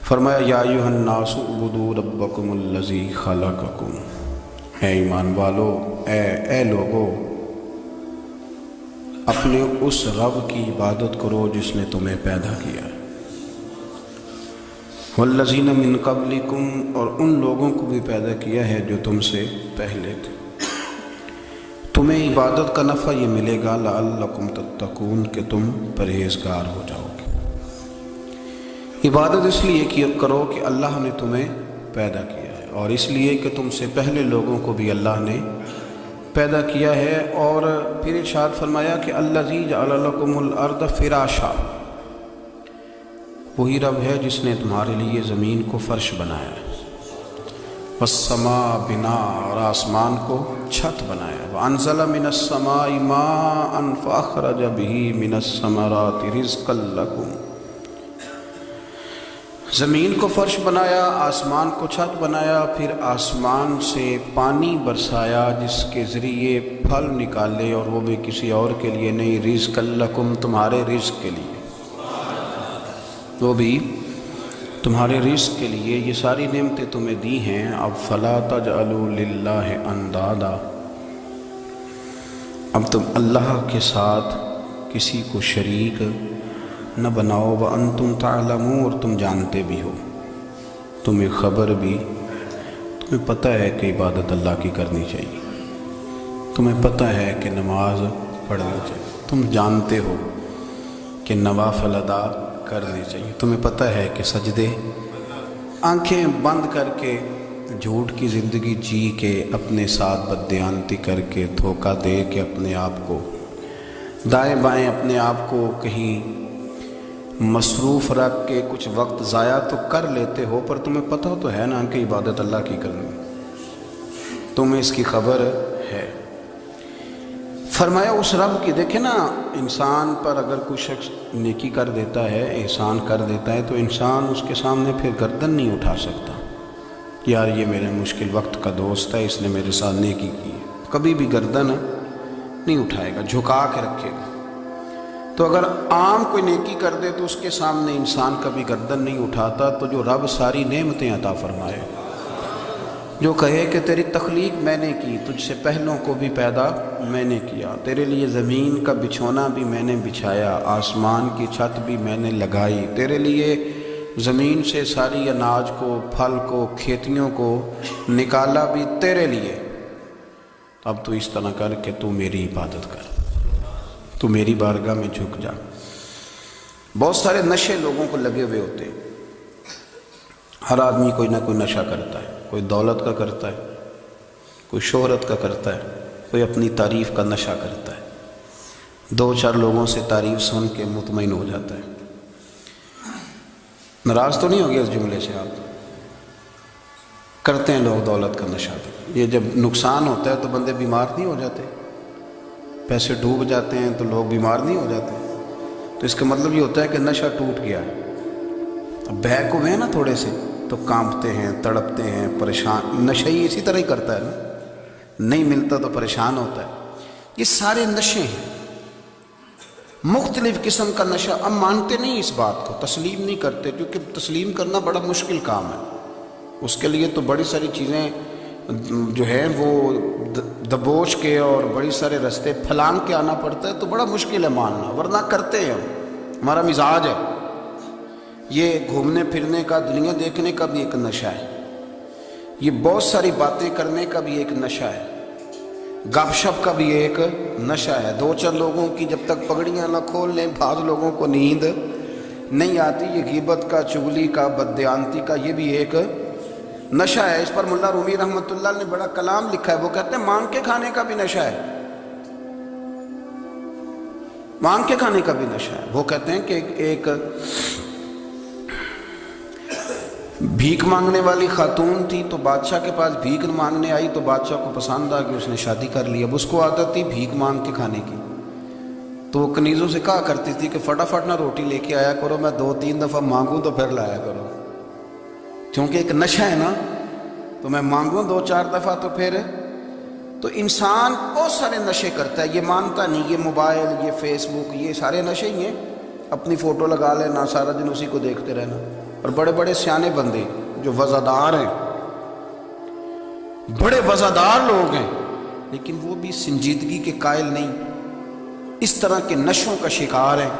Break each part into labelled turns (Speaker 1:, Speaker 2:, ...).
Speaker 1: فرمایا یا ایھا الناس اعبدوا ربکم الذی خلقکم، اے ایمان والو، اے لوگو، اپنے اس رب کی عبادت کرو جس نے تمہیں پیدا کیا ہے، والذین من قبلکم، اور ان لوگوں کو بھی پیدا کیا ہے جو تم سے پہلے تھے۔ تمہیں عبادت کا نفع یہ ملے گا لعلکم تتقون، کہ تم پرہیزگار ہو جاؤ گے۔ عبادت اس لیے کرو کہ اللہ نے تمہیں پیدا کیا ہے، اور اس لیے کہ تم سے پہلے لوگوں کو بھی اللہ نے پیدا کیا ہے۔ اور پھر ارشاد فرمایا کہ الذی جعل لکم الارض فراشا، وہی رب ہے جس نے تمہارے لیے زمین کو فرش بنایا ہے، والسماء بناء، اور آسمان کو چھت بنایا، وانزل من السماء ماء فاخرج به من الثمرات رزقا لکم، زمین کو فرش بنایا، آسمان کو چھت بنایا، پھر آسمان سے پانی برسایا جس کے ذریعے پھل نکالے، اور وہ بھی کسی اور کے لیے نہیں، رزقا لکم، تمہارے رزق کے لیے، وہ بھی تمہارے رزق کے لیے۔ یہ ساری نعمتیں تمہیں دی ہیں، اب فلا تجعلوا للہ اندادا، اب تم اللہ کے ساتھ کسی کو شریک نہ بناؤ، وانتم تعلمون، اور تم جانتے بھی ہو، تمہیں خبر بھی، تمہیں پتہ ہے کہ عبادت اللہ کی کرنی چاہیے، تمہیں پتہ ہے کہ نماز پڑھنی چاہیے، تم جانتے ہو کہ نوافل ادا کرنی چاہیے، تمہیں پتہ ہے کہ سجدے آنکھیں بند کر کے جھوٹ کی زندگی جی کے، اپنے ساتھ بددیانتی کر کے، دھوکہ دے کے، اپنے آپ کو دائیں بائیں، اپنے آپ کو کہیں مصروف رکھ کے کچھ وقت ضائع تو کر لیتے ہو، پر تمہیں پتہ تو ہے نا کہ عبادت اللہ کی کرنی، تمہیں اس کی خبر ہے۔ فرمایا اس رب کی، دیکھیں نا، انسان پر اگر کوئی شخص نیکی کر دیتا ہے، احسان کر دیتا ہے، تو انسان اس کے سامنے پھر گردن نہیں اٹھا سکتا، یار یہ میرے مشکل وقت کا دوست ہے، اس نے میرے ساتھ نیکی کی ہے، کبھی بھی گردن نہیں اٹھائے گا، جھکا کے رکھے گا۔ تو اگر عام کوئی نیکی کر دے تو اس کے سامنے انسان کبھی گردن نہیں اٹھاتا، تو جو رب ساری نعمتیں عطا فرمائے، جو کہے کہ تیری تخلیق میں نے کی، تجھ سے پہلوں کو بھی پیدا میں نے کیا، تیرے لیے زمین کا بچھونا بھی میں نے بچھایا، آسمان کی چھت بھی میں نے لگائی، تیرے لیے زمین سے ساری اناج کو، پھل کو، کھیتیوں کو نکالا بھی تیرے لیے، اب تو اس طرح کر کہ تو میری عبادت کر، تو میری بارگاہ میں جھک جا۔ بہت سارے نشے لوگوں کو لگے ہوئے ہوتے ہیں، ہر آدمی کوئی نہ کوئی نشہ کرتا ہے، کوئی دولت کا کرتا ہے، کوئی شہرت کا کرتا ہے، کوئی اپنی تعریف کا نشہ کرتا ہے، دو چار لوگوں سے تعریف سن کے مطمئن ہو جاتا ہے۔ ناراض تو نہیں ہو گیا اس جملے سے؟ آپ کرتے ہیں لوگ دولت کا نشہ بھی، یہ جب نقصان ہوتا ہے تو بندے بیمار نہیں ہو جاتے، پیسے ڈوب جاتے ہیں تو لوگ بیمار نہیں ہو جاتے، تو اس کا مطلب یہ ہوتا ہے کہ نشہ ٹوٹ گیا۔ اب بہک ہوئے ہیں نا تھوڑے سے تو کانپتے ہیں، تڑپتے ہیں، پریشان، نشہ ہی اسی طرح ہی کرتا ہے نا، نہیں ملتا تو پریشان ہوتا ہے۔ یہ سارے نشے ہیں، مختلف قسم کا نشہ۔ اب مانتے نہیں اس بات کو، تسلیم نہیں کرتے، کیونکہ تسلیم کرنا بڑا مشکل کام ہے، اس کے لیے تو بڑی ساری چیزیں جو ہیں وہ دبوچ کے اور بڑی سارے رستے پھلانگ کے آنا پڑتا ہے، تو بڑا مشکل ہے ماننا، ورنہ کرتے ہیں ہم، ہمارا مزاج ہے۔ یہ گھومنے پھرنے کا، دنیا دیکھنے کا بھی ایک نشہ ہے، یہ بہت ساری باتیں کرنے کا بھی ایک نشہ ہے، گپ شپ کا بھی ایک نشہ ہے۔ دو چار لوگوں کی جب تک پگڑیاں نہ کھول لیں، بعض لوگوں کو نیند نہیں آتی، یہ غیبت کا، چغلی کا، بددیانتی کا، یہ بھی ایک نشہ ہے۔ اس پر ملا رومی رحمۃ اللہ نے بڑا کلام لکھا ہے، وہ کہتے ہیں مانگ کے کھانے کا بھی نشہ ہے، مانگ کے کھانے کا بھی نشہ ہے۔ وہ کہتے ہیں کہ ایک بھیک مانگنے والی خاتون تھی، تو بادشاہ کے پاس بھیک مانگنے آئی، تو بادشاہ کو پسند آ کہ اس نے شادی کر لی۔ اب اس کو عادت تھی بھیک مانگ کے کھانے کی، تو وہ کنیزوں سے کہا کرتی تھی کہ فٹافٹ نہ روٹی لے کے آیا کرو، میں 2-3 دفعہ مانگوں تو پھر لایا کرو، کیونکہ ایک نشہ ہے نا، تو میں مانگوں 2-4 دفعہ تو پھر۔ تو انسان بہت سارے نشے کرتا ہے، یہ مانتا نہیں، یہ موبائل، یہ فیس بک، یہ سارے نشے ہی ہیں۔ اپنی فوٹو لگا لینا، سارا دن اسی کو دیکھتے رہنا، اور بڑے بڑے سیانے بندے جو وزادار ہیں، بڑے وزادار لوگ ہیں، لیکن وہ بھی سنجیدگی کے قائل نہیں، اس طرح کے نشوں کا شکار ہیں۔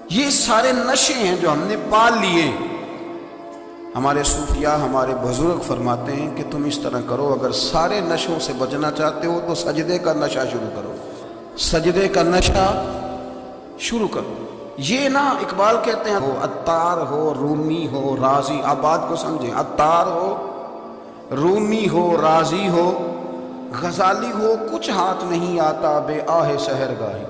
Speaker 1: یہ سارے نشے ہیں جو ہم نے پال لیے۔ ہمارے صوفیاء، ہمارے بزرگ فرماتے ہیں کہ تم اس طرح کرو، اگر سارے نشوں سے بچنا چاہتے ہو تو سجدے کا نشہ شروع کرو، سجدے کا نشہ شروع کرو۔ یہ نا اقبال کہتے ہیں، ہو عطار ہو، رومی ہو، رازی، آپ بات کو سمجھیں، عطار ہو، رومی ہو، رازی ہو، غزالی ہو، کچھ ہاتھ نہیں آتا بے آہ سحر گاہی۔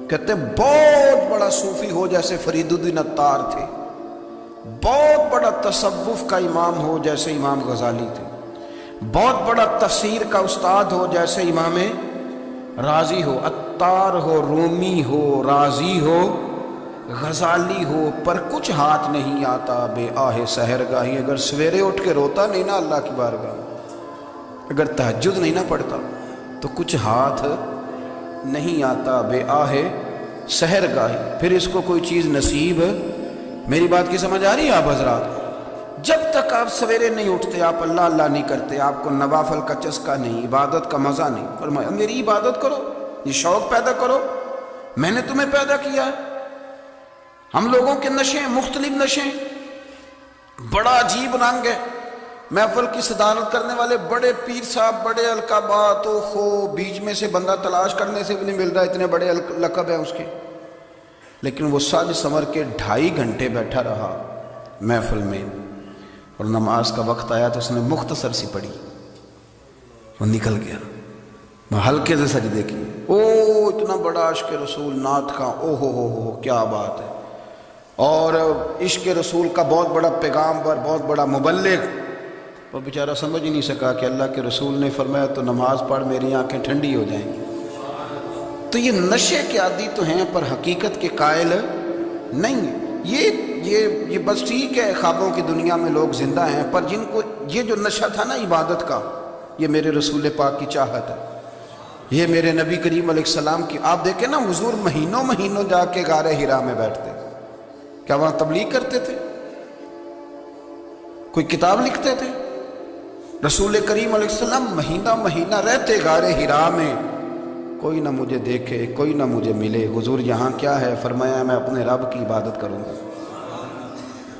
Speaker 1: کہتے ہیں بہت بڑا صوفی ہو جیسے فرید الدین عطار تھے، بہت بڑا تصوف کا امام ہو جیسے امام غزالی تھے، بہت بڑا تفسیر کا استاد ہو جیسے امام رازی ہو، عطار ہو، رومی ہو، رازی ہو، غزالی ہو، پر کچھ ہاتھ نہیں آتا بے آہ سحر گاہی۔ اگر سویرے اٹھ کے روتا نہیں نا اللہ کی بارگاہ، اگر تہجد نہیں نہ پڑھتا تو کچھ ہاتھ نہیں آتا بے آہ سحر گاہی۔ پھر اس کو کوئی چیز نصیب، میری بات کی سمجھ آ رہی ہے آپ حضرات؟ جب تک آپ سویرے نہیں اٹھتے، آپ اللہ اللہ نہیں کرتے، آپ کو نوافل کا چسکا نہیں، عبادت کا مزہ نہیں، فرمایا میری عبادت کرو، یہ شوق پیدا کرو، میں نے تمہیں پیدا کیا ہے۔ ہم لوگوں کے نشے، مختلف نشے، بڑا عجیب رنگ ہے۔ محفل کی صدارت کرنے والے بڑے پیر صاحب، بڑے القابات، بیچ میں سے بندہ تلاش کرنے سے بھی نہیں مل رہا، اتنے بڑے لقب ہیں اس کے، لیکن وہ سج سنور کے 2.5 گھنٹے بیٹھا رہا محفل میں، اور نماز کا وقت آیا تو اس نے مختصر سی پڑھی، وہ نکل گیا، وہ ہلکے سے سجدے کی۔ اتنا بڑا عشق رسول، نعت کا، ہو کیا بات ہے، اور عشق رسول کا بہت بڑا پیغامبر، بہت بڑا مبلغ، وہ بیچارہ سمجھ ہی نہیں سکا کہ اللہ کے رسول نے فرمایا تو نماز پڑھ میری آنکھیں ٹھنڈی ہو جائیں گی۔ تو یہ نشے کے عادی تو ہیں پر حقیقت کے قائل نہیں ہیں۔ یہ بس ٹھیک ہے، خوابوں کی دنیا میں لوگ زندہ ہیں، پر جن کو یہ جو نشہ تھا نا عبادت کا، یہ میرے رسول پاک کی چاہت ہے، یہ میرے نبی کریم علیہ السلام کی۔ آپ دیکھیں نا حضور مہینوں جا کے غار حرا میں بیٹھتے، کیا وہاں تبلیغ کرتے تھے؟ کوئی کتاب لکھتے تھے؟ رسول کریم علیہ السلام مہینہ رہتے غار حرا میں، کوئی نہ مجھے دیکھے، کوئی نہ مجھے ملے، حضور یہاں کیا ہے؟ فرمایا میں اپنے رب کی عبادت کروں گا۔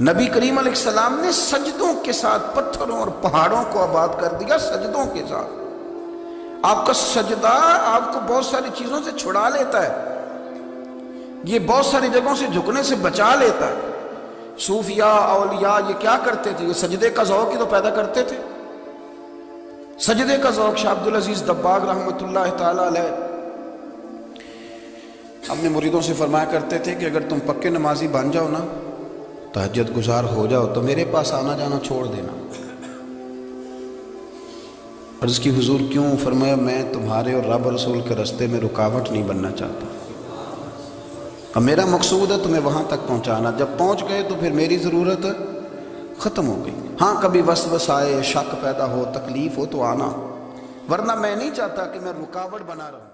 Speaker 1: نبی کریم علیہ السلام نے سجدوں کے ساتھ پتھروں اور پہاڑوں کو آباد کر دیا، سجدوں کے ساتھ۔ آپ کا سجدہ آپ کو بہت ساری چیزوں سے چھڑا لیتا ہے، یہ بہت ساری جگہوں سے جھکنے سے بچا لیتا ہے۔ صوفیاء، اولیاء یہ کیا کرتے تھے؟ یہ سجدے کا ذوق ہی تو پیدا کرتے تھے، سجدے کا ذوق۔ شاہ عبدالعزیز دباغ رحمۃ اللہ تعالی علیہ اپنے مریدوں سے فرمایا کرتے تھے کہ اگر تم پکے نمازی بن جاؤ نا، تہجد گزار ہو جاؤ، تو میرے پاس آنا جانا چھوڑ دینا۔ عرض کی حضور کیوں؟ فرمایا میں تمہارے اور رب رسول کے رستے میں رکاوٹ نہیں بننا چاہتا، اب میرا مقصود ہے تمہیں وہاں تک پہنچانا، جب پہنچ گئے تو پھر میری ضرورت ختم ہو گئی۔ ہاں کبھی وسوسہ آئے، شک پیدا ہو، تکلیف ہو تو آنا، ورنہ میں نہیں چاہتا کہ میں رکاوٹ بنا رہوں۔